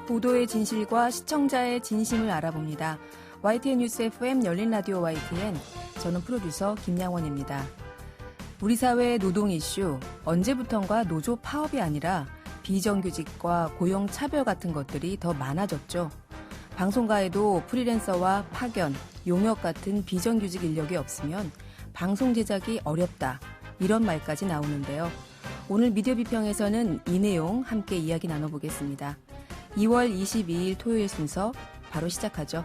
보도의 진실과 시청자의 진심을 알아봅니다. YTN 뉴스 FM 열린 라디오 YTN, 저는 프로듀서 김양원입니다. 우리 사회의 노동 이슈, 언제부턴가 노조 파업이 아니라 비정규직과 고용 차별 같은 것들이 더 많아졌죠. 방송가에도 프리랜서와 파견, 용역 같은 비정규직 인력이 없으면 방송 제작이 어렵다, 이런 말까지 나오는데요. 오늘 미디어 비평에서는 이 내용 함께 이야기 나눠보겠습니다. 2월 22일 토요일 순서 바로 시작하죠.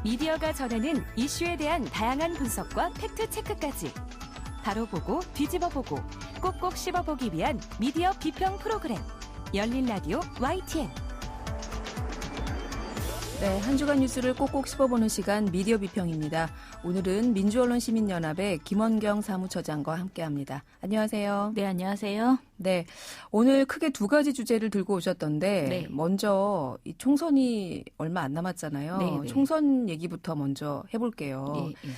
미디어가 전하는 이슈에 대한 다양한 분석과 팩트체크까지 바로 보고 뒤집어 보고 꼭꼭 씹어보기 위한 미디어 비평 프로그램 열린 라디오 YTN. 네, 한 주간 뉴스를 꼭꼭 씹어보는 시간 미디어 비평입니다. 오늘은 민주언론시민연합의 김원경 사무처장과 함께합니다. 안녕하세요. 네, 안녕하세요. 네, 오늘 크게 두 가지 주제를 들고 오셨던데 네. 먼저 이 총선이 얼마 안 남았잖아요. 네, 네. 총선 얘기부터 먼저 해볼게요. 예, 예.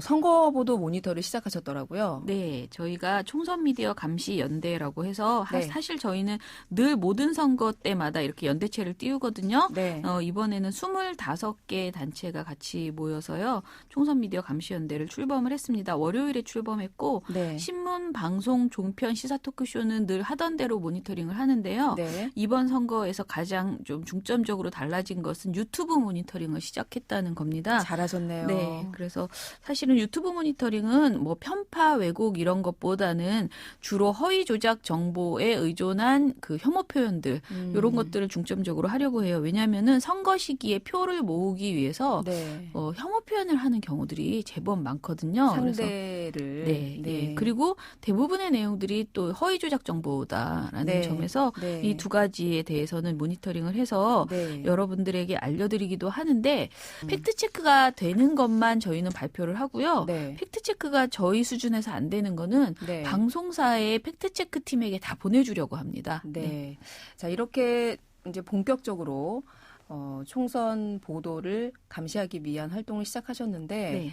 선거보도 모니터를 시작하셨더라고요. 네, 저희가 총선 미디어 감시 연대라고 해서 네. 사실 저희는 늘 모든 선거 때마다 이렇게 연대체를 띄우거든요. 네. 이번에는 25개 단체가 같이 모여서요. 총선 미디어 감시 연대를 출범을 했습니다. 월요일에 출범했고 네. 신문, 방송, 종편, 시사 토크쇼는 늘 하던 대로 모니터링을 하는데요. 네. 이번 선거에서 가장 좀 중점적으로 달라진 것은 유튜브 모니터링을 시작했다는 겁니다. 잘하셨네요. 네, 그래서 사실은 유튜브 모니터링은 뭐 편파, 왜곡 이런 것보다는 주로 허위 조작 정보에 의존한 그 혐오 표현들 이런 것들을 중점적으로 하려고 해요. 왜냐하면은 선거 시기에 표를 모으기 위해서 네. 혐오 표현을 하는 경우들이 제법 많거든요. 상대를. 그래서 네. 그리고 대부분의 내용들이 또 허위 조작 정보다라는 네. 점에서 네. 이 두 가지에 대해서는 모니터링을 해서 네. 여러분들에게 알려드리기도 하는데 팩트 체크가 되는 것만 저희는 발표를 하고요. 네. 팩트 체크가 저희 수준에서 안 되는 거는 네. 방송사의 팩트 체크 팀에게 다 보내주려고 합니다. 네. 자, 이렇게 이제 본격적으로 총선 보도를 감시하기 위한 활동을 시작하셨는데 네.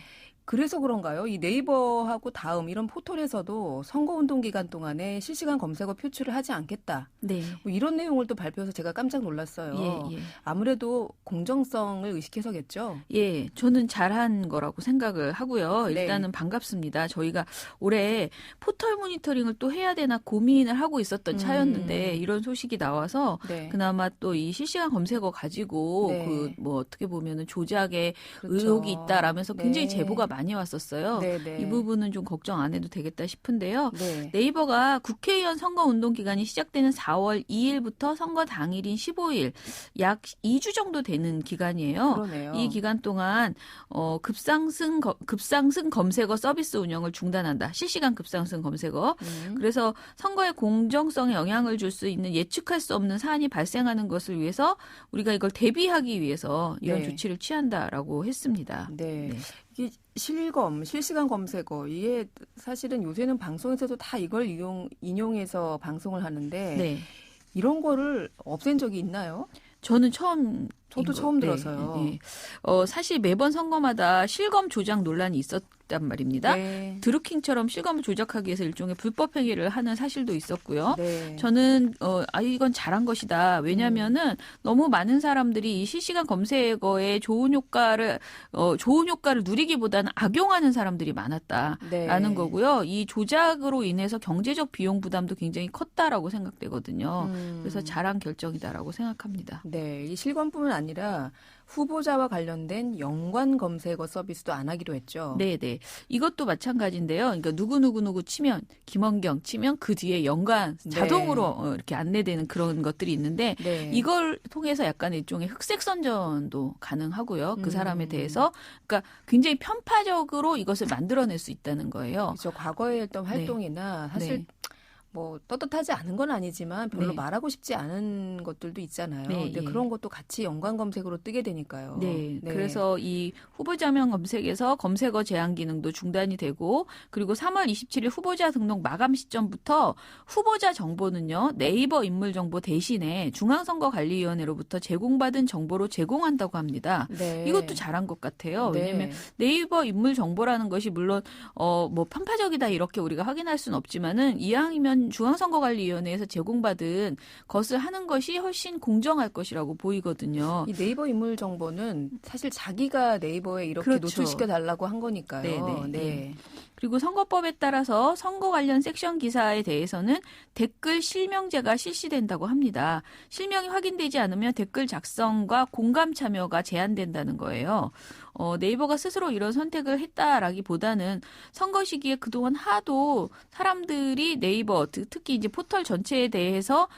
그래서 그런가요? 이 네이버하고 다음 이런 포털에서도 선거운동 기간 동안에 실시간 검색어 표출을 하지 않겠다. 네. 뭐 이런 내용을 또 발표해서 제가 깜짝 놀랐어요. 예, 예. 아무래도 공정성을 의식해서겠죠. 예, 저는 잘한 거라고 생각을 하고요. 네. 일단은 반갑습니다. 저희가 올해 포털 모니터링을 또 해야 되나 고민을 하고 있었던 차였는데 이런 소식이 나와서 네. 그나마 또 이 실시간 검색어 가지고 네. 그 뭐 어떻게 보면은 조작에 그렇죠. 의혹이 있다라면서 굉장히 네. 제보가 많이 왔었어요. 네, 네. 이 부분은 좀 걱정 안 해도 되겠다 싶은데요. 네. 네이버가 국회의원 선거운동 기간이 시작되는 4월 2일부터 선거 당일인 15일 약 2주 정도 되는 기간이에요. 그러네요. 이 기간 동안 급상승 검색어 서비스 운영을 중단한다. 실시간 급상승 검색어. 그래서 선거의 공정성에 영향을 줄 수 있는 예측할 수 없는 사안이 발생하는 것을 위해서 우리가 이걸 대비하기 위해서 이런 네. 조치를 취한다라고 했습니다. 네. 네. 이게 실시간 검색어, 이게 사실은 요새는 방송에서도 다 이걸 인용해서 방송을 하는데 네. 이런 거를 없앤 적이 있나요? 저는 저도 처음 들어서요. 네. 사실 매번 선거마다 실검 조작 논란이 있었단 말입니다. 네. 드루킹처럼 실검을 조작하기 위해서 일종의 불법 행위를 하는 사실도 있었고요. 네. 저는 이건 잘한 것이다. 왜냐하면은 너무 많은 사람들이 이 실시간 검색어의 좋은 효과를 누리기보다는 악용하는 사람들이 많았다라는 네. 거고요. 이 조작으로 인해서 경제적 비용 부담도 굉장히 컸다라고 생각되거든요. 그래서 잘한 결정이다라고 생각합니다. 네. 이 실검뿐만 아니라 후보자와 관련된 연관 검색어 서비스도 안 하기로 했죠. 네네. 이것도 마찬가지인데요. 그러니까 누구 치면, 김원경 치면 그 뒤에 연관 네. 자동으로 이렇게 안내되는 그런 것들이 있는데 네. 이걸 통해서 약간 일종의 흑색 선전도 가능하고요. 그 사람에 대해서. 그러니까 굉장히 편파적으로 이것을 만들어낼 수 있다는 거예요. 그렇죠. 과거에 했던 활동이나 사실 네. 뭐 떳떳하지 않은 건 아니지만 별로 네. 말하고 싶지 않은 것들도 있잖아요. 네, 근데 예. 그런 것도 같이 연관 검색으로 뜨게 되니까요. 네. 그래서 이 후보자명 검색에서 검색어 제한 기능도 중단이 되고 그리고 3월 27일 후보자 등록 마감 시점부터 후보자 정보는요. 네이버 인물 정보 대신에 중앙선거관리위원회로부터 제공받은 정보로 제공한다고 합니다. 네. 이것도 잘한 것 같아요. 네. 왜냐하면 네이버 인물 정보라는 것이 물론 뭐 편파적이다 이렇게 우리가 확인할 수는 없지만은 이왕이면 중앙선거관리위원회에서 제공받은 것을 하는 것이 훨씬 공정할 것이라고 보이거든요. 이 네이버 인물 정보는 사실 자기가 네이버에 이렇게 그렇죠. 노출시켜 달라고 한 거니까요. 네네. 네. 예. 그리고 선거법에 따라서 선거 관련 섹션 기사에 대해서는 댓글 실명제가 실시된다고 합니다. 실명이 확인되지 않으면 댓글 작성과 공감 참여가 제한된다는 거예요. 네이버가 스스로 이런 선택을 했다라기보다는 선거 시기에 그동안 하도 사람들이 네이버 특히 이제 포털 전체에 대해서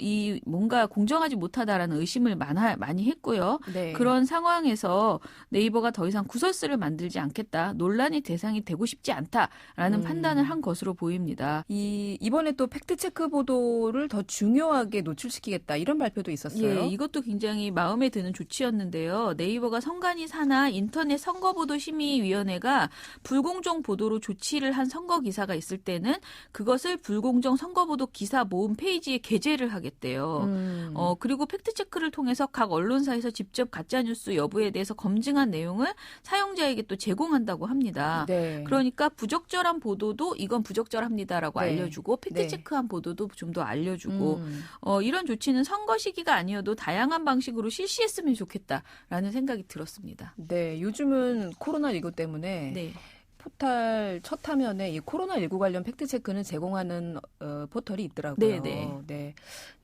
이 뭔가 공정하지 못하다라는 의심을 많이 했고요. 네. 그런 상황에서 네이버가 더 이상 구설수를 만들지 않겠다, 논란의 대상이 되고 싶지 않다라는 판단을 한 것으로 보입니다. 이번에 또 팩트체크 보도를 더 중요하게 노출시키겠다 이런 발표도 있었어요. 예, 이것도 굉장히 마음에 드는 조치였는데요. 네이버가 선관위 산하 인터넷 선거보도심의위원회가 불공정 보도로 조치를 한 선거 기사가 있을 때는 그것을 불공정 선거보도 기사 모음 페이지에 게재를 하겠대요. 그리고 팩트체크를 통해서 각 언론사에서 직접 가짜뉴스 여부에 대해서 검증한 내용을 사용자에게 또 제공한다고 합니다. 네. 그러니까 부적절한 보도도 이건 부적절합니다라고 네. 알려주고 팩트체크한 보도도 좀 더 알려주고 이런 조치는 선거 시기가 아니어도 다양한 방식으로 실시했으면 좋겠다라는 생각이 들었습니다. 네, 요즘은 코로나19 때문에 네. 포털 첫 화면에 이 코로나19 관련 팩트체크는 제공하는 포털이 있더라고요. 네네. 네.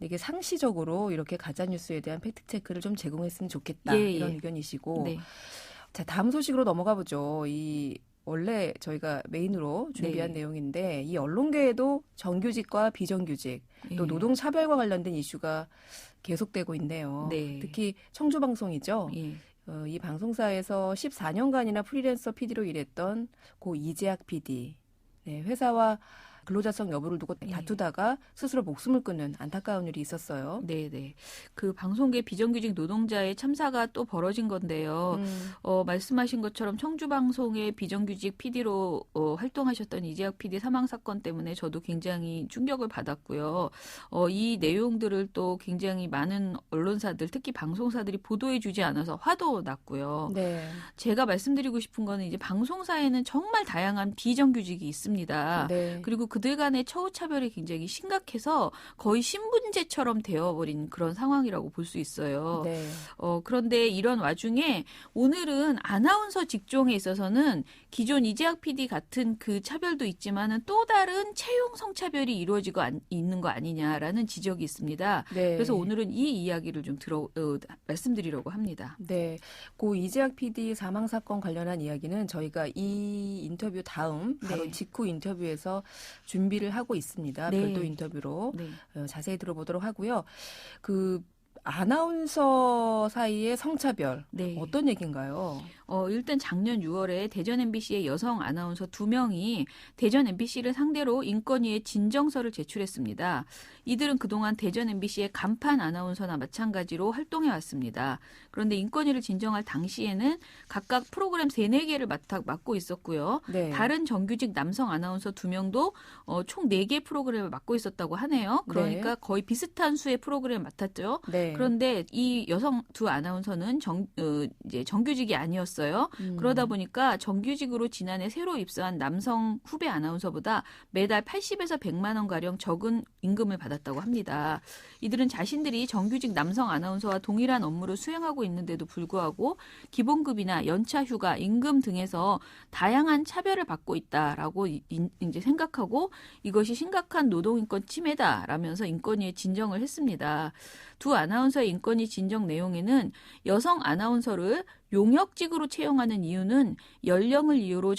이게 상시적으로 이렇게 가짜뉴스에 대한 팩트체크를 좀 제공했으면 좋겠다. 예, 이런 예. 의견이시고. 네. 자, 다음 소식으로 넘어가 보죠. 원래 저희가 메인으로 준비한 네. 내용인데 이 언론계에도 정규직과 비정규직 또 예. 노동차별과 관련된 이슈가 계속되고 있네요. 네. 특히 청주방송이죠. 예. 이 방송사에서 14년간이나 프리랜서 PD로 일했던 고 이재학 PD. 네, 회사와 근로자성 여부를 두고 예. 다투다가 스스로 목숨을 끊는 안타까운 일이 있었어요. 네네. 그 방송계 비정규직 노동자의 참사가 또 벌어진 건데요. 말씀하신 것처럼 청주방송의 비정규직 PD로 활동하셨던 이재학 PD 사망 사건 때문에 저도 굉장히 충격을 받았고요. 이 내용들을 또 굉장히 많은 언론사들, 특히 방송사들이 보도해주지 않아서 화도 났고요. 네. 제가 말씀드리고 싶은 거는 이제 방송사에는 정말 다양한 비정규직이 있습니다. 네. 그리고 그들 간의 처우차별이 굉장히 심각해서 거의 신분제처럼 되어버린 그런 상황이라고 볼 수 있어요. 네. 그런데 이런 와중에 오늘은 아나운서 직종에 있어서는 기존 이재학 PD 같은 그 차별도 있지만은 또 다른 채용 성차별이 이루어지고 있는 거 아니냐라는 지적이 있습니다. 네. 그래서 오늘은 이 이야기를 좀 말씀드리려고 합니다. 네, 고 이재학 PD 사망 사건 관련한 이야기는 저희가 이 인터뷰 다음 바로 네. 직후 인터뷰에서 준비를 하고 있습니다. 네. 별도 인터뷰로 네. 자세히 들어보도록 하고요. 그 아나운서 사이의 성차별 네. 어떤 얘기인가요? 일단 작년 6월에 대전 MBC의 여성 아나운서 2명이 대전 MBC를 상대로 인권위에 진정서를 제출했습니다. 이들은 그동안 대전 MBC의 간판 아나운서나 마찬가지로 활동해 왔습니다. 그런데 인권위를 진정할 당시에는 각각 프로그램 3, 4개를 맡고 있었고요. 네. 다른 정규직 남성 아나운서 2명도 총 4개 프로그램을 맡고 있었다고 하네요. 그러니까 거의 비슷한 수의 프로그램을 맡았죠. 네. 그런데 이 여성 2 아나운서는 이제 정규직이 아니었어요. 그러다 보니까 정규직으로 지난해 새로 입사한 남성 후배 아나운서보다 매달 80에서 100만 원 가량 적은 임금을 받았다고 합니다. 이들은 자신들이 정규직 남성 아나운서와 동일한 업무를 수행하고 있는데도 불구하고 기본급이나 연차 휴가, 임금 등에서 다양한 차별을 받고 있다라고 이제 생각하고 이것이 심각한 노동인권 침해다라면서 인권위에 진정을 했습니다. 2 아나운서의 인권위 진정 내용에는 여성 아나운서를 용역직으로 채용하는 이유는 연령을 이유로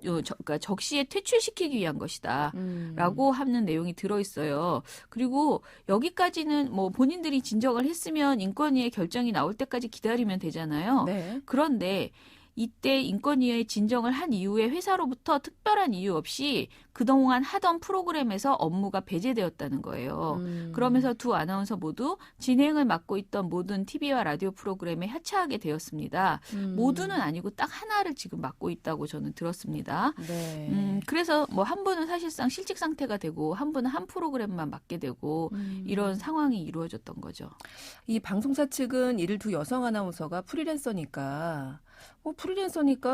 그러니까 적시에 퇴출시키기 위한 것이다. 라고 하는 내용이 들어있어요. 그리고 여기까지는 뭐 본인들이 진정을 했으면 인권위의 결정이 나올 때까지 기다리면 되잖아요. 네. 그런데 이때 인권위에 진정을 한 이후에 회사로부터 특별한 이유 없이 그동안 하던 프로그램에서 업무가 배제되었다는 거예요. 그러면서 두 아나운서 모두 진행을 맡고 있던 모든 TV와 라디오 프로그램에 하차하게 되었습니다. 모두는 아니고 딱 하나를 지금 맡고 있다고 저는 들었습니다. 네. 그래서 뭐 한 분은 사실상 실직 상태가 되고 한 분은 한 프로그램만 맡게 되고 이런 상황이 이루어졌던 거죠. 이 방송사 측은 이를 두 여성 아나운서가 프리랜서니까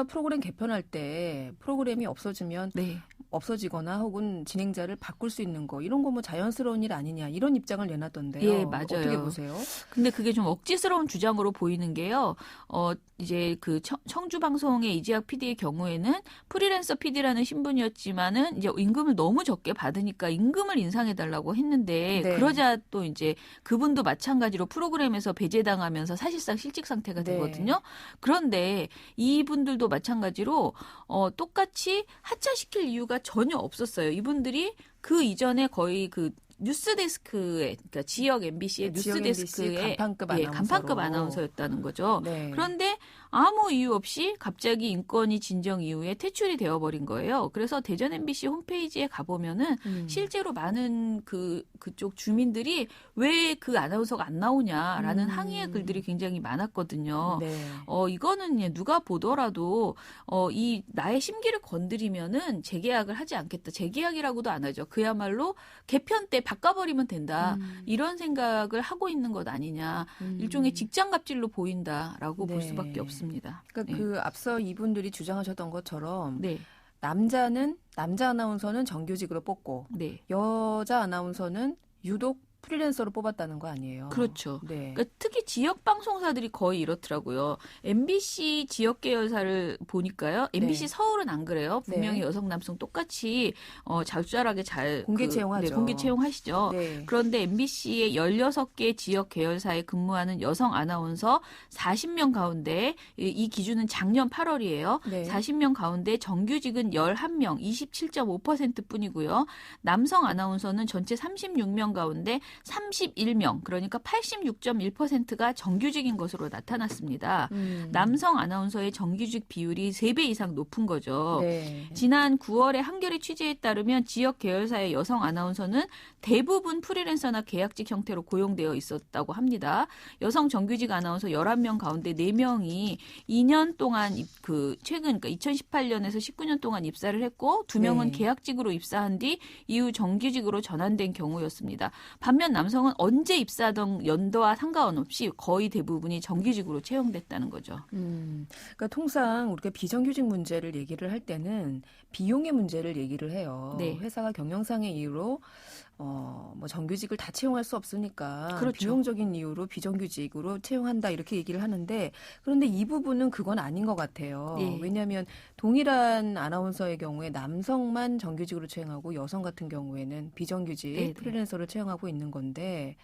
프로그램 개편할 때 프로그램이 없어지면 네. 없어지거나 혹은 진행자를 바꿀 수 있는 거 이런 거 뭐 자연스러운 일 아니냐 이런 입장을 내놨던데요. 예, 맞아요. 어떻게 보세요? 근데 그게 좀 억지스러운 주장으로 보이는 게요. 이제 그 청주 방송의 이지학 PD의 경우에는 프리랜서 PD라는 신분이었지만은 이제 임금을 너무 적게 받으니까 임금을 인상해달라고 했는데 네. 그러자 또 이제 그분도 마찬가지로 프로그램에서 배제당하면서 사실상 실직 상태가 네. 되거든요. 그런데 이분들도 마찬가지로 똑같이 하차시킬 이유가 전혀 없었어요. 이분들이 그 이전에 거의 그 뉴스데스크에 그러니까 지역 MBC의 지역 뉴스데스크에 MBC 간판급 아나운서였다는 거죠. 네. 그런데 아무 이유 없이 갑자기 인권위 진정 이후에 퇴출이 되어버린 거예요. 그래서 대전 MBC 홈페이지에 가보면은 실제로 많은 그쪽 주민들이 왜 그 아나운서가 안 나오냐라는 항의의 글들이 굉장히 많았거든요. 네. 이거는 누가 보더라도 이 나의 심기를 건드리면은 재계약을 하지 않겠다. 재계약이라고도 안 하죠. 그야말로 개편 때 바꿔버리면 된다. 이런 생각을 하고 있는 것 아니냐. 일종의 직장 갑질로 보인다라고 볼 네. 수밖에 없습니다. 그러니까 네. 그 앞서 이분들이 주장하셨던 것처럼 네. 남자 아나운서는 정규직으로 뽑고 네. 여자 아나운서는 유독 프리랜서로 뽑았다는 거 아니에요? 그렇죠. 네. 그러니까 특히 지역 방송사들이 거의 이렇더라고요. MBC 지역 계열사를 보니까요. MBC 네. 서울은 안 그래요. 분명히 네. 여성 남성 똑같이 적절하게 잘 공개 채용하죠. 네, 공개 채용하시죠. 네. 그런데 MBC의 16개 지역 계열사에 근무하는 여성 아나운서 40명 가운데 이 기준은 작년 8월이에요. 네. 40명 가운데 정규직은 11명, 27.5%뿐이고요. 남성 아나운서는 전체 36명 가운데 31명, 그러니까 86.1%가 정규직인 것으로 나타났습니다. 남성 아나운서의 정규직 비율이 3배 이상 높은 거죠. 네. 지난 9월에 한겨레 취재에 따르면 지역 계열사의 여성 아나운서는 대부분 프리랜서나 계약직 형태로 고용되어 있었다고 합니다. 여성 정규직 아나운서 11명 가운데 4명이 2년 동안 최근 그러니까 2018년에서 19년 동안 입사를 했고 2명은 네. 계약직으로 입사한 뒤 이후 정규직으로 전환된 경우였습니다. 반면 남성은 언제 입사하던 연도와 상관없이 거의 대부분이 정규직으로 채용됐다는 거죠. 그러니까 통상 우리가 비정규직 문제를 얘기를 할 때는 비용의 문제를 얘기를 해요. 네. 회사가 경영상의 이유로 뭐 정규직을 다 채용할 수 없으니까 그렇죠. 비용적인 이유로 비정규직으로 채용한다 이렇게 얘기를 하는데 그런데 이 부분은 그건 아닌 것 같아요. 네. 왜냐하면 동일한 아나운서의 경우에 남성만 정규직으로 채용하고 여성 같은 경우에는 비정규직 네, 네. 프리랜서를 채용하고 있는 건데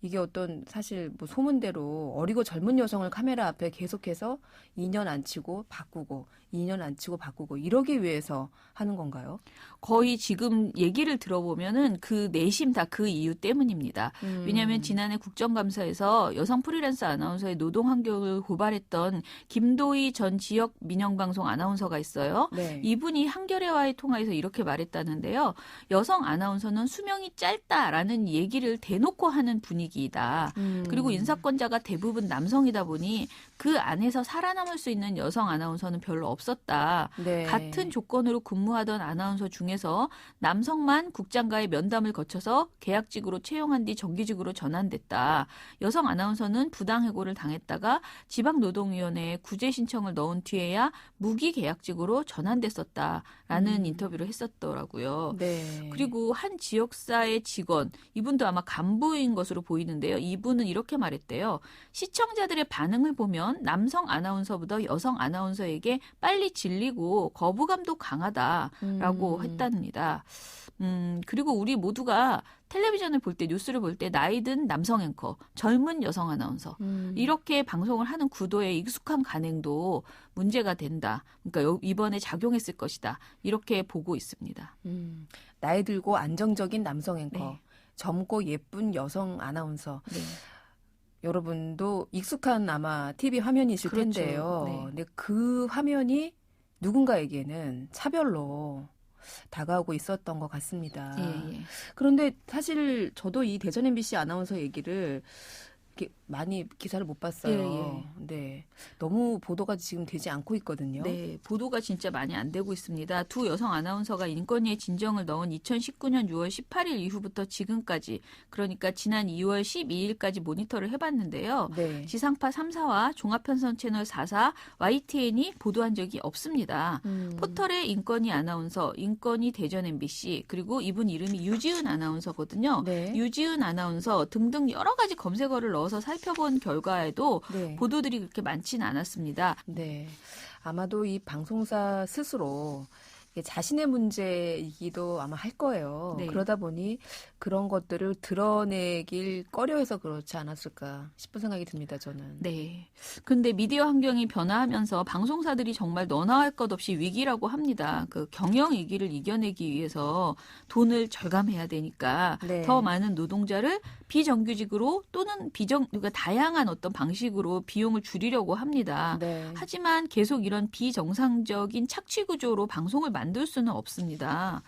이게 어떤 사실 뭐 소문대로 어리고 젊은 여성을 카메라 앞에 계속해서 2년 안 치고 바꾸고 2년 안 치고 바꾸고 이러기 위해서 하는 건가요? 거의 지금 얘기를 들어보면은 그 내심 다 그 이유 때문입니다. 왜냐하면 지난해 국정감사에서 여성 프리랜서 아나운서의 노동 환경을 고발했던 김도희 전 지역 민영방송 아나운서가 있어요. 네. 이분이 한겨레와의 통화에서 이렇게 말했다는데요. 여성 아나운서는 수명이 짧다라는 얘기를 대놓고 하는 분위기이다. 그리고 인사권자가 대부분 남성이다 보니 그 안에서 살아남을 수 있는 여성 아나운서는 별로 없었다. 네. 같은 조건으로 근무하던 아나운서 중에서 남성만 국장과의 면담을 거쳐서 계약직으로 채용한 뒤 정규직으로 전환됐다. 여성 아나운서는 부당해고를 당했다가 지방노동위원회에 구제 신청을 넣은 뒤에야 무기계약직으로 전환됐었다라는 인터뷰를 했었더라고요. 네. 그리고 한 지역사의 직원, 이분도 아마 간부인 것으로 보이는데요. 이분은 이렇게 말했대요. 시청자들의 반응을 보면 남성 아나운서보다 여성 아나운서에게 빨리 질리고 거부감도 강하다라고 했답니다. 그리고 우리 모두가 텔레비전을 볼 때, 뉴스를 볼 때 나이든 남성 앵커, 젊은 여성 아나운서 이렇게 방송을 하는 구도에 익숙한 간행도 문제가 된다. 그러니까 이번에 작용했을 것이다. 이렇게 보고 있습니다. 나이 들고 안정적인 남성 앵커, 네. 젊고 예쁜 여성 아나운서. 네. 여러분도 익숙한 아마 TV 화면이 있을 그렇죠. 텐데요. 네. 근데 그 화면이 누군가에게는 차별로 다가오고 있었던 것 같습니다. 예. 그런데 사실 저도 이 대전 MBC 아나운서 얘기를 이렇게 많이 기사를 못 봤어요. 네, 너무 보도가 지금 되지 않고 있거든요. 네, 보도가 진짜 많이 안 되고 있습니다. 두 여성 아나운서가 인권위에 진정을 넣은 2019년 6월 18일 이후부터 지금까지, 그러니까 지난 2월 12일까지 모니터를 해봤는데요. 네. 지상파 3사와 종합편성 채널 4사, YTN이 보도한 적이 없습니다. 포털의 인권위 아나운서, 인권위 대전 MBC, 그리고 이분 이름이 유지은 아나운서거든요. 네. 유지은 아나운서 등등 여러 가지 검색어를 넣어서 살펴본 결과에도 네. 보도들이 그렇게 많지는 않았습니다. 네. 아마도 이 방송사 스스로 이게 자신의 문제이기도 아마 할 거예요. 네. 그러다 보니 그런 것들을 드러내길 꺼려해서 그렇지 않았을까 싶은 생각이 듭니다, 저는. 네. 근데 미디어 환경이 변화하면서 방송사들이 정말 너나 할 것 없이 위기라고 합니다. 그 경영 위기를 이겨내기 위해서 돈을 절감해야 되니까 네. 더 많은 노동자를 비정규직으로 또는 그러니까 다양한 어떤 방식으로 비용을 줄이려고 합니다. 네. 하지만 계속 이런 비정상적인 착취 구조로 방송을 만들 수는 없습니다.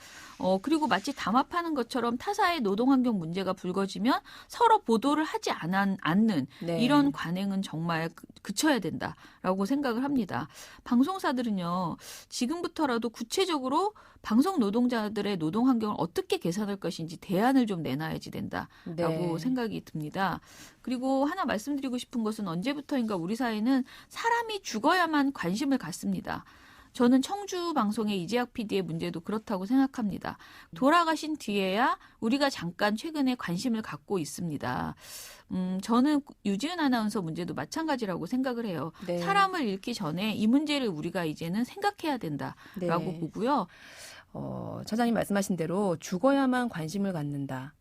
그리고 마치 담합하는 것처럼 타사의 노동환경 문제가 불거지면 서로 보도를 하지 않는 네. 이런 관행은 정말 그쳐야 된다라고 생각을 합니다. 방송사들은요, 지금부터라도 구체적으로 방송 노동자들의 노동 환경을 어떻게 개선할 것인지 대안을 좀 내놔야지 된다라고 네. 생각이 듭니다. 그리고 하나 말씀드리고 싶은 것은 언제부터인가 우리 사회는 사람이 죽어야만 관심을 갖습니다. 저는 청주 방송의 이재학 PD의 문제도 그렇다고 생각합니다. 돌아가신 뒤에야 우리가 잠깐 최근에 관심을 갖고 있습니다. 저는 유지은 아나운서 문제도 마찬가지라고 생각을 해요. 네. 사람을 잃기 전에 이 문제를 우리가 이제는 생각해야 된다라고 네. 보고요. 차장님 말씀하신 대로 죽어야만 관심을 갖는다.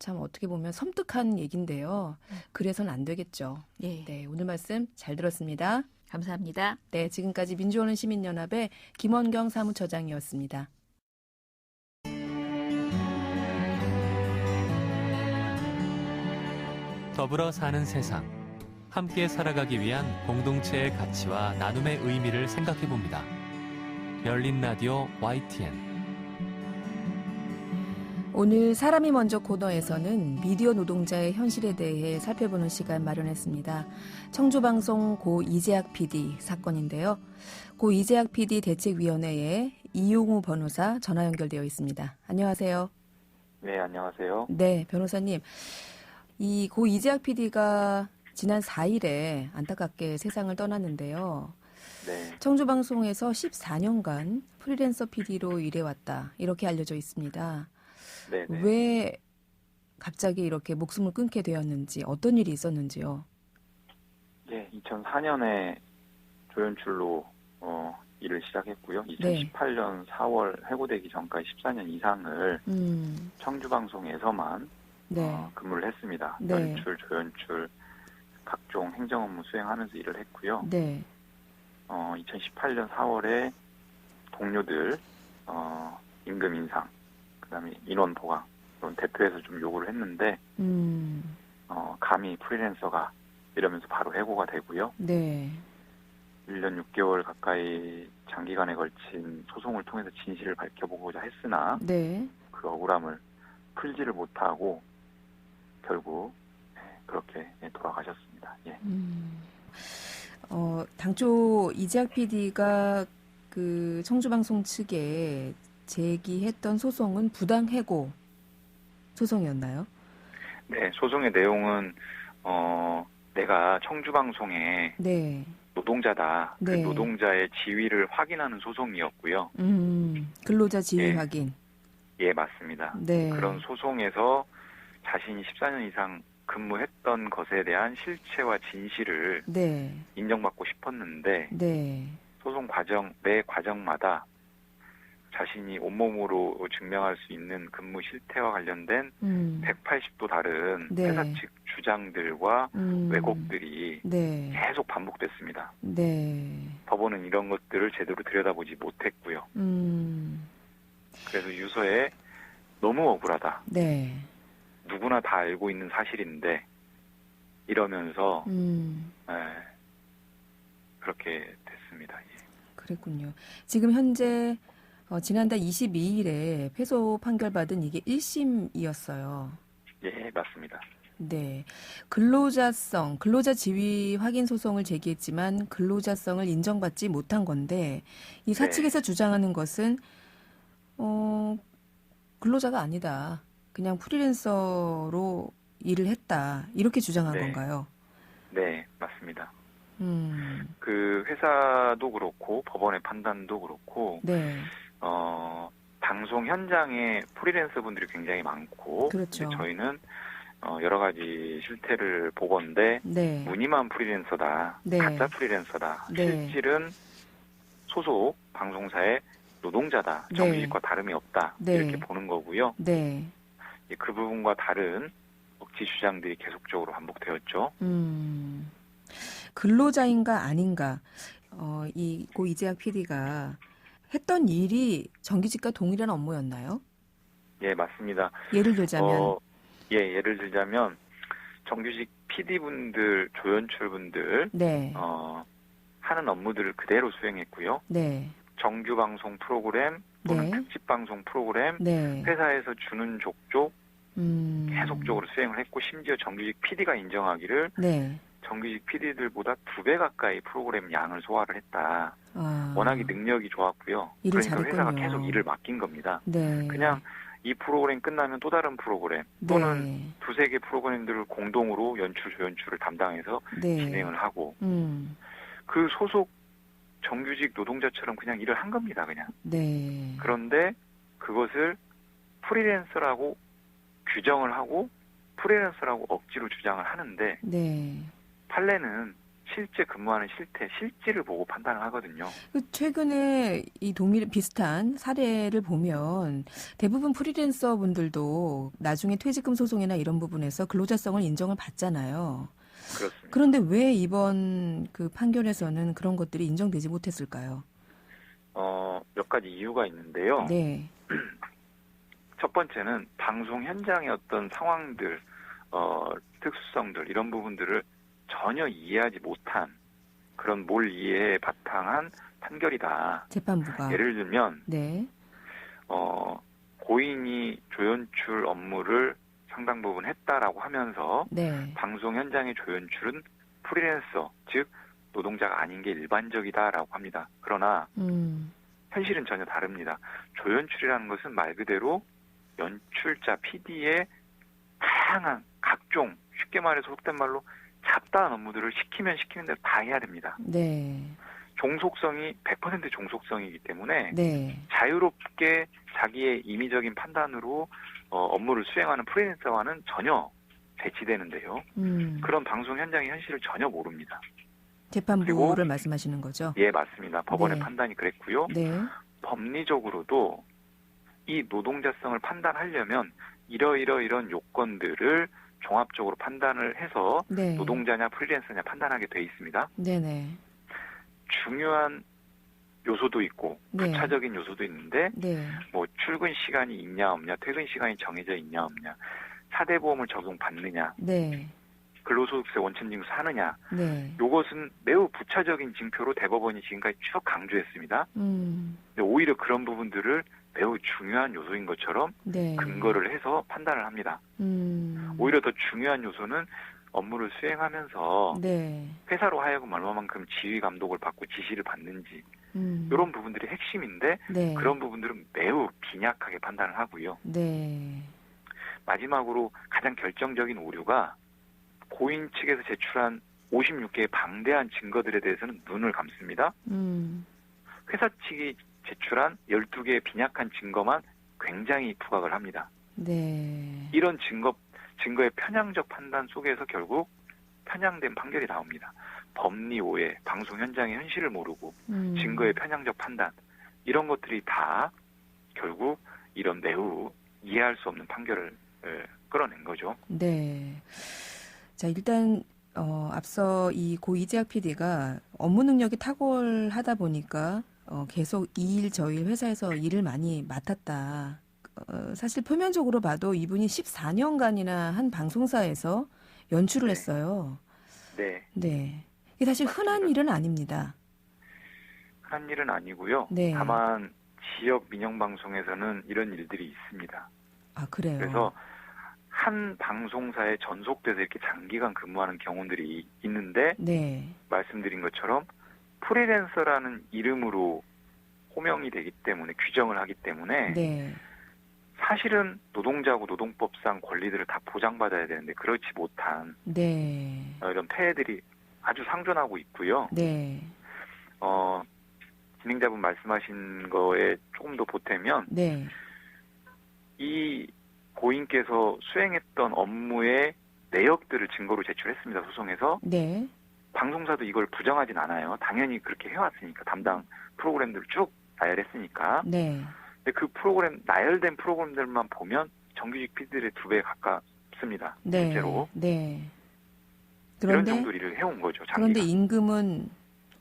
참 어떻게 보면 섬뜩한 얘기인데요. 그래서는 안 되겠죠. 예, 네, 오늘 말씀 잘 들었습니다. 감사합니다. 네, 지금까지 민주오는 시민연합의 김원경 사무처장이었습니다. 더불어 사는 세상, 함께 살아가기 위한 공동체의 가치와 나눔의 의미를 생각해봅니다. 열린 라디오 YTN. 오늘 사람이 먼저 코너에서는 미디어 노동자의 현실에 대해 살펴보는 시간 마련했습니다. 청주방송 고 이재학 PD 사건인데요. 고 이재학 PD 대책위원회에 이용우 변호사 전화 연결되어 있습니다. 안녕하세요. 네, 안녕하세요. 네, 변호사님. 이 고 이재학 PD가 지난 4일에 안타깝게 세상을 떠났는데요. 네, 청주방송에서 14년간 프리랜서 PD로 일해왔다. 이렇게 알려져 있습니다. 네, 네. 왜 갑자기 이렇게 목숨을 끊게 되었는지, 어떤 일이 있었는지요? 예, 2004년에 조연출로 일을 시작했고요. 2018년 4월 해고되기 전까지 14년 이상을 청주방송에서만 네. 근무를 했습니다. 네. 연출, 조연출, 각종 행정 업무 수행하면서 일을 했고요. 네. 2018년 4월에 동료들 임금 인상, 그다음에 인원 보강, 이런 대표에서 좀 요구를 했는데 감히 프리랜서가 이러면서 바로 해고가 되고요. 네. 1년 6개월 가까이 장기간에 걸친 소송을 통해서 진실을 밝혀보고자 했으나 네. 그 억울함을 풀지를 못하고 결국 그렇게 돌아가셨습니다. 예. 당초 이재학 PD가 그 청주방송 측에 제기했던 소송은 부당해고 소송이었나요? 네, 소송의 내용은 내가 청주방송의 네. 노동자다. 네. 그 노동자의 지위를 확인하는 소송이었고요. 근로자 지위 예. 확인. 예, 맞습니다. 네. 그런 소송에서 자신이 14년 이상 근무했던 것에 대한 실체와 진실을 네. 인정받고 싶었는데 네. 소송 매 과정마다 자신이 온몸으로 증명할 수 있는 근무 실태와 관련된 180도 다른 네. 회사 측 주장들과 왜곡들이 네. 계속 반복됐습니다. 네. 법원은 이런 것들을 제대로 들여다보지 못했고요. 그래서 유서에 너무 억울하다. 네. 누구나 다 알고 있는 사실인데 이러면서 그렇게 됐습니다. 예. 그랬군요. 지금 현재 지난달 22일에 패소 판결받은 이게 1심이었어요. 예, 맞습니다. 네. 근로자 지위 확인 소송을 제기했지만 근로자성을 인정받지 못한 건데 이 사측에서 주장하는 것은 근로자가 아니다. 그냥 프리랜서로 일을 했다. 이렇게 주장한 건가요? 네, 맞습니다. 음. 그 회사도 그렇고 법원의 판단도 그렇고 네. 방송 현장에 프리랜서 분들이 굉장히 많고 그렇죠. 이제 저희는 여러 가지 실태를 보건대 네. 무늬만 프리랜서다, 네. 가짜 프리랜서다, 네. 실질은 소속 방송사의 노동자다, 네. 정규직과 다름이 없다 네. 이렇게 보는 거고요. 네. 그 부분과 다른 억지 주장들이 계속적으로 반복되었죠. 근로자인가 아닌가 이 고 이재학 PD가 했던 일이 정규직과 동일한 업무였나요? 예, 맞습니다. 예를 들자면 예를 들자면 정규직 PD분들, 조연출분들 네. 하는 업무들을 그대로 수행했고요. 네. 정규 방송 프로그램 또는 네. 특집 방송 프로그램 네. 회사에서 주는 족족 계속적으로 수행을 했고 심지어 정규직 PD가 인정하기를 네. 정규직 PD들보다 2배 가까이 프로그램 양을 소화를 했다. 워낙에 능력이 좋았고요. 일을 그러니까 회사가 잘했군요. 계속 일을 맡긴 겁니다. 네. 그냥 이 프로그램 끝나면 또 다른 프로그램 또는 네. 2-3개 프로그램들을 공동으로 연출, 조연출을 담당해서 네. 진행을 하고 그 소속 정규직 노동자처럼 그냥 일을 한 겁니다. 그냥. 네. 그런데 그것을 프리랜서라고 규정을 하고 프리랜서라고 억지로 주장을 하는데 네. 판례는 실제 근무하는 실질을 보고 판단을 하거든요. 최근에 이 비슷한 사례를 보면 대부분 프리랜서 분들도 나중에 퇴직금 소송이나 이런 부분에서 근로자성을 인정을 받잖아요. 그렇습니다. 그런데 왜 이번 그 판결에서는 그런 것들이 인정되지 못했을까요? 몇 가지 이유가 있는데요. 네. 첫 번째는 방송 현장의 어떤 상황들, 특수성들 이런 부분들을 전혀 이해하지 못한 그런 몰 이해에 바탕한 판결이다. 재판부가. 예를 들면 네. 고인이 조연출 업무를 상당 부분 했다라고 하면서 네. 방송 현장의 조연출은 프리랜서, 즉 노동자가 아닌 게 일반적이다라고 합니다. 그러나 현실은 전혀 다릅니다. 조연출이라는 것은 말 그대로 연출자, PD의 다양한 각종, 쉽게 말해서 속된 말로 잡다한 업무들을 시키는 대로 다 해야 됩니다. 네. 종속성이 100% 종속성이기 때문에 네. 자유롭게 자기의 임의적인 판단으로 업무를 수행하는 프리랜서와는 전혀 배치되는데요. 그런 방송 현장의 현실을 전혀 모릅니다. 재판부를 말씀하시는 거죠? 예, 맞습니다. 법원의 네. 판단이 그랬고요. 네. 법리적으로도 이 노동자성을 판단하려면 이런 요건들을 종합적으로 판단을 해서 네. 노동자냐 프리랜서냐 판단하게 돼 있습니다. 네네. 중요한 요소도 있고 네. 부차적인 요소도 있는데 네. 뭐 출근 시간이 있냐 없냐, 퇴근 시간이 정해져 있냐 없냐, 4대 보험을 적용받느냐, 네. 근로소득세 원천징수 하느냐, 네. 요것은 매우 부차적인 징표로 대법원이 지금까지 쭉 강조했습니다. 근데 오히려 그런 부분들을 매우 중요한 요소인 것처럼 네. 근거를 해서 판단을 합니다. 오히려 더 중요한 요소는 업무를 수행하면서 네. 회사로 하여금 얼마만큼 지휘 감독을 받고 지시를 받는지 이런 부분들이 핵심인데 네. 그런 부분들은 매우 빈약하게 판단을 하고요. 네. 마지막으로 가장 결정적인 오류가 고인 측에서 제출한 56개의 방대한 증거들에 대해서는 눈을 감습니다. 회사 측이 제출한 12개의 빈약한 증거만 굉장히 부각을 합니다. 네. 이런 증거의 편향적 판단 속에서 결국 편향된 판결이 나옵니다. 법리 오해, 방송 현장의 현실을 모르고 증거의 편향적 판단 이런 것들이 다 결국 이런 매우 이해할 수 없는 판결을 끌어낸 거죠. 네. 자, 일단 앞서 이 고 이재학 PD가 업무 능력이 탁월하다 보니까 계속 이 일 저 일 회사에서 일을 많이 맡았다. 사실 표면적으로 봐도 이분이 14년간이나 한 방송사에서 연출을 네. 했어요. 네. 네. 이게 사실 흔한 일은 아닙니다. 흔한 일은 아니고요. 네. 다만 지역 민영방송에서는 이런 일들이 있습니다. 아, 그래요? 그래서 한 방송사에 전속돼서 이렇게 장기간 근무하는 경우들이 있는데 네. 말씀드린 것처럼 프리랜서라는 이름으로 호명이 되기 때문에 규정을 하기 때문에 네. 사실은 노동자고 노동법상 권리들을 다 보장받아야 되는데 그렇지 못한 네. 이런 폐해들이 아주 상존하고 있고요. 네. 진행자분 말씀하신 거에 조금 더 보태면 네. 이 고인께서 수행했던 업무의 내역들을 증거로 제출했습니다. 소송에서. 네. 방송사도 이걸 부정하진 않아요. 당연히 그렇게 해왔으니까. 담당 프로그램들을 쭉 나열했으니까. 네. 근데 그 프로그램, 나열된 프로그램들만 보면 정규직 PD들의 2배 가깝습니다. 네. 실제로. 네. 이런 그런데 정도 일을 해온 거죠. 그런데 장기간. 임금은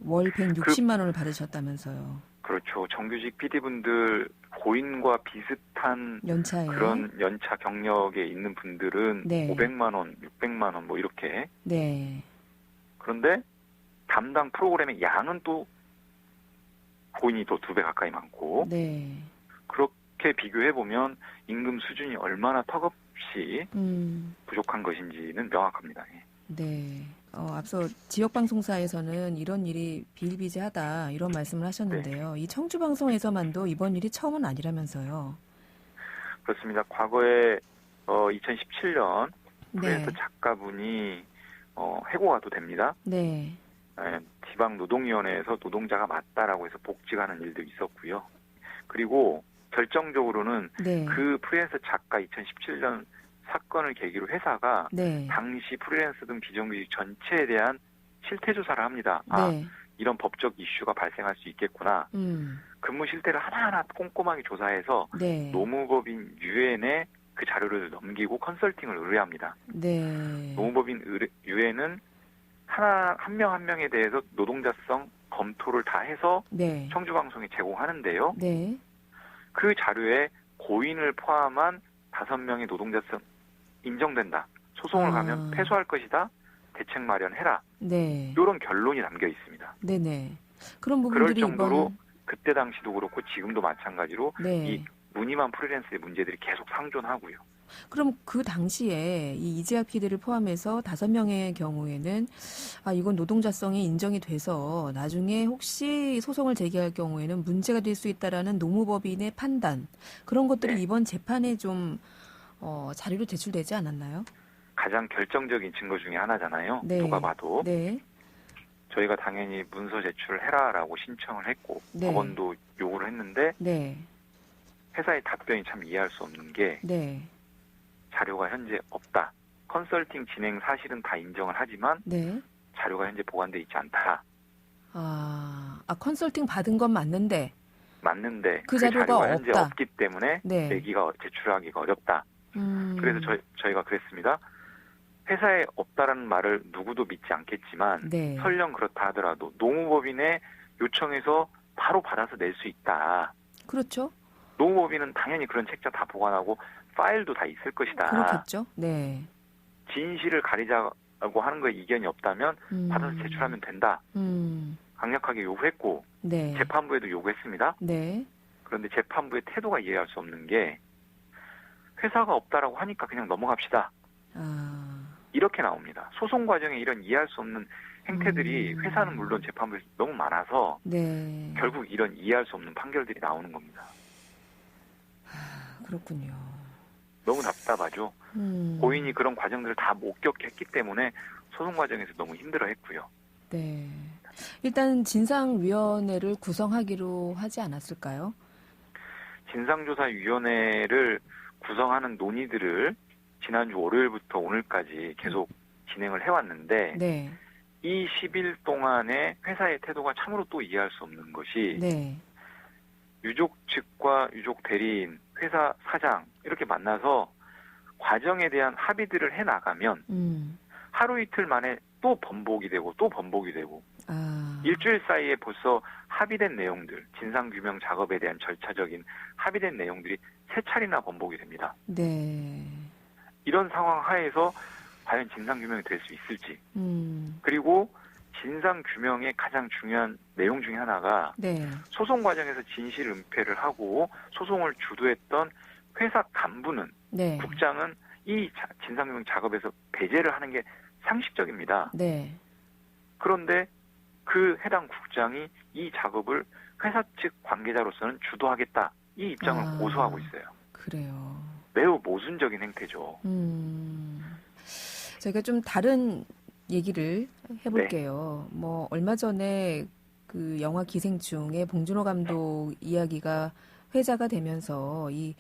월 160만 원을 받으셨다면서요. 그렇죠. 정규직 PD분들 고인과 비슷한 연차에. 그런 연차 경력에 있는 분들은 네. 500만 원, 600만 원 뭐 이렇게. 네. 그런데 담당 프로그램의 양은 또 고인이 또 2배 가까이 많고 네. 그렇게 비교해 보면 임금 수준이 얼마나 턱없이 부족한 것인지는 명확합니다. 예. 네. 앞서 지역방송사에서는 이런 일이 비일비재하다 이런 말씀을 하셨는데요. 이 청주방송에서만도 이번 일이 처음은 아니라면서요. 그렇습니다. 과거에 2017년 네. 프리랜서 작가분이 해고가 또 됩니다. 네. 지방노동위원회에서 노동자가 맞다라고 해서 복직하는 일도 있었고요. 그리고 결정적으로는 네. 그 프리랜서 작가 2017년 사건을 계기로 회사가 네. 당시 프리랜서 등 비정규직 전체에 대한 실태 조사를 합니다. 네. 이런 법적 이슈가 발생할 수 있겠구나. 근무 실태를 하나하나 꼼꼼하게 조사해서 네. 노무법인 유엔에 그 자료를 넘기고 컨설팅을 의뢰합니다. 네. 노무법인 유엔은 한 명 한 명에 대해서 노동자성 검토를 다 해서 네. 청주방송에 제공하는데요. 네. 그 자료에 고인을 포함한 5명의 노동자성 인정된다. 소송을 가면 패소할 것이다. 대책 마련해라. 네. 이런 결론이 담겨 있습니다. 네네. 그런 그럴 부분들이 정도로 이번 그때 당시도 그렇고 지금도 마찬가지로 네. 이 무늬만 프리랜서의 문제들이 계속 상존하고요. 그럼 그 당시에 이 이재학 PD를 포함해서 5명의 경우에는 이건 노동자성이 인정이 돼서 나중에 혹시 소송을 제기할 경우에는 문제가 될 수 있다라는 노무법인의 판단 그런 것들이 네. 이번 재판에 좀 자료로 제출되지 않았나요? 가장 결정적인 증거 중에 하나잖아요. 네. 누가 봐도. 네. 저희가 당연히 문서 제출을 해라라고 신청을 했고 네. 법원도 요구를 했는데 네. 회사의 답변이 참 이해할 수 없는 게 네. 자료가 현재 없다. 컨설팅 진행 사실은 다 인정을 하지만 네. 자료가 현재 보관돼 있지 않다. 컨설팅 받은 건 맞는데 맞는데 그 자료가 현재 없다. 없기 때문에 네. 내기가 제출하기가 어렵다. 그래서 저희가 그랬습니다. 회사에 없다라는 말을 누구도 믿지 않겠지만 네. 설령 그렇다 하더라도 노무법인에 요청해서 바로 받아서 낼 수 있다. 그렇죠. 노무법인은 당연히 그런 책자 다 보관하고 파일도 다 있을 것이다. 그렇겠죠. 네. 진실을 가리자고 하는 거에 이견이 없다면 받아서 제출하면 된다. 강력하게 요구했고 네. 재판부에도 요구했습니다. 네. 그런데 재판부의 태도가 이해할 수 없는 게 회사가 없다라고 하니까 그냥 넘어갑시다. 이렇게 나옵니다. 소송 과정에 이런 이해할 수 없는 행태들이 회사는 물론 재판부에서 너무 많아서 네. 결국 이런 이해할 수 없는 판결들이 나오는 겁니다. 그렇군요. 너무 답답하죠. 고인이 그런 과정들을 다 목격했기 때문에 소송 과정에서 너무 힘들어했고요. 네. 일단 진상위원회를 구성하기로 하지 않았을까요? 진상조사위원회를 구성하는 논의들을 지난주 월요일부터 오늘까지 계속 진행을 해왔는데 네. 이 10일 동안의 회사의 태도가 참으로 또 이해할 수 없는 것이 네. 유족 측과 유족 대리인, 회사 사장 이렇게 만나서 과정에 대한 합의들을 해나가면 하루 이틀 만에 또 번복이 되고 또 번복이 되고 일주일 사이에 벌써 합의된 내용들, 진상규명 작업에 대한 절차적인 합의된 내용들이 3차례나 번복이 됩니다. 네. 이런 상황 하에서 과연 진상규명이 될 수 있을지 그리고 진상 규명의 가장 중요한 내용 중에 하나가 네. 소송 과정에서 진실 은폐를 하고 소송을 주도했던 회사 간부는 네. 국장은 이 진상규명 작업에서 배제를 하는 게 상식적입니다. 네. 그런데 그 해당 국장이 이 작업을 회사 측 관계자로서는 주도하겠다. 이 입장을 고수하고 있어요. 그래요. 매우 모순적인 행태죠. 저희가 좀 다른 얘기를 해볼게요. 뭐 얼마 전에 그 영화 기생충의 봉준호 감독 이야기가 회자가 되면서 이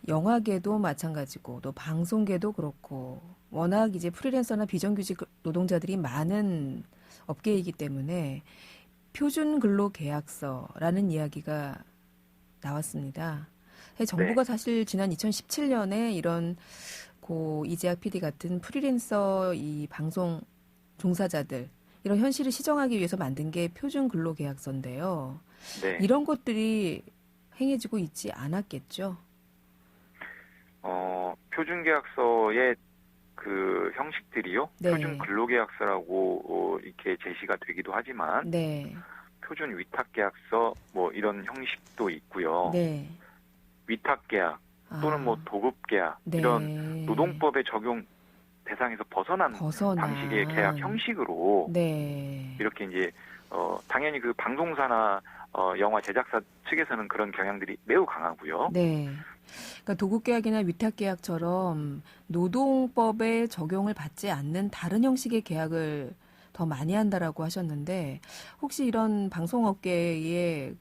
영화계도 마찬가지고 또 방송계도 그렇고 워낙 이제 프리랜서나 비정규직 노동자들이 많은 업계이기 때문에 표준 근로 계약서라는 이야기가 나왔습니다. 정부가 사실 지난 2017년에 이런 고 이재학 PD 같은 프리랜서 이 방송 종사자들 이런 현실을 시정하기 위해서 만든 게 표준 근로 계약서인데요. 네. 이런 것들이 행해지고 있지 않았겠죠? 표준 계약서의 그 형식들이요. 네. 표준 근로 계약서라고 이렇게 제시가 되기도 하지만 네. 표준 위탁 계약서 뭐 이런 형식도 있고요. 네. 위탁 계약 또는 뭐 도급 계약 네. 이런 노동법의 적용 대상에서 벗어난 방식의 계약 형식으로 네. 이렇게 이제 당연히 그 방송사나 영화 제작사 측에서는 그런 경향들이 매우 강하고요. 네. 그러니까 도급계약이나 위탁계약처럼 노동법에 적용을 받지 않는 다른 형식의 계약을 더 많이 한다라고 하셨는데 혹시 이런 방송업계의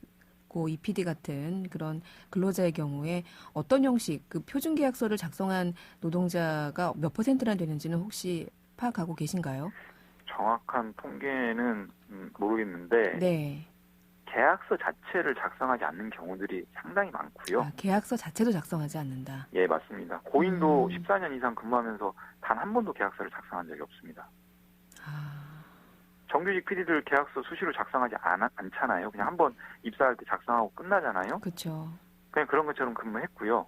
고 EPD 같은 그런 근로자의 경우에 어떤 형식, 그 표준계약서를 작성한 노동자가 몇 %나 되는지는 혹시 파악하고 계신가요? 정확한 통계는 모르겠는데 네. 계약서 자체를 작성하지 않는 경우들이 상당히 많고요. 계약서 자체도 작성하지 않는다. 예, 맞습니다. 고인도 14년 이상 근무하면서 단 한 번도 계약서를 작성한 적이 없습니다. 정규직 PD들 계약서 수시로 작성하지 않잖아요. 그냥 한 번 입사할 때 작성하고 끝나잖아요. 그렇죠. 그냥 그런 것처럼 근무했고요.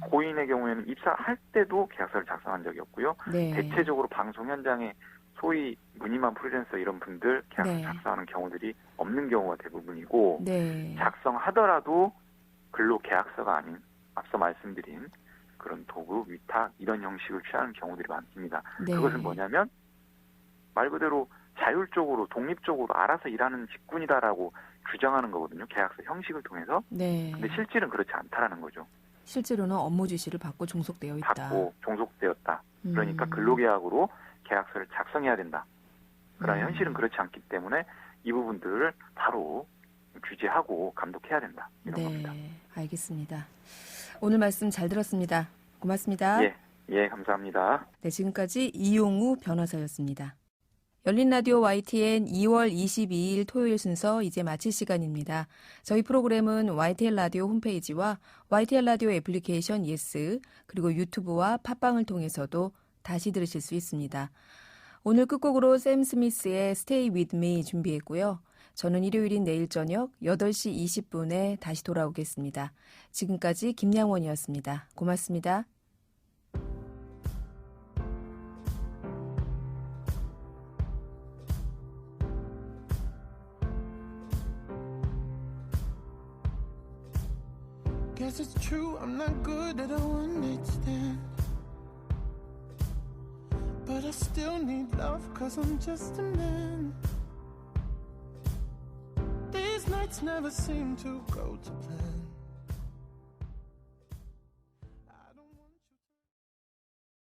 고인의 경우에는 입사할 때도 계약서를 작성한 적이 없고요. 네. 대체적으로 방송 현장에 소위 무늬만 프리랜서 이런 분들 계약서 네. 작성하는 경우들이 없는 경우가 대부분이고 네. 작성하더라도 근로 계약서가 아닌 앞서 말씀드린 그런 도급, 위탁 이런 형식을 취하는 경우들이 많습니다. 네. 그것은 뭐냐면 말 그대로 자율적으로 독립적으로 알아서 일하는 직군이다라고 규정하는 거거든요. 계약서 형식을 통해서. 네. 근데 실질은 그렇지 않다라는 거죠. 실제로는 업무 지시를 받고 종속되어 있다. 받고 종속되었다. 그러니까 근로계약으로 계약서를 작성해야 된다. 그러나 현실은 그렇지 않기 때문에 이 부분들을 바로 규제하고 감독해야 된다. 이런 겁니다. 알겠습니다. 오늘 말씀 잘 들었습니다. 고맙습니다. 예, 감사합니다. 네, 지금까지 이용우 변호사였습니다. 열린 라디오 YTN 2월 22일 토요일 순서 이제 마칠 시간입니다. 저희 프로그램은 YTN 라디오 홈페이지와 YTN 라디오 애플리케이션 예스 그리고 유튜브와 팟빵을 통해서도 다시 들으실 수 있습니다. 오늘 끝곡으로 샘 스미스의 Stay With Me 준비했고요. 저는 일요일인 내일 저녁 8시 20분에 다시 돌아오겠습니다. 지금까지 김양원이었습니다. 고맙습니다. Guess it's true, I'm not good at a one-night stand. But I still need love, cause I'm just a man. These nights never seem to go to plan.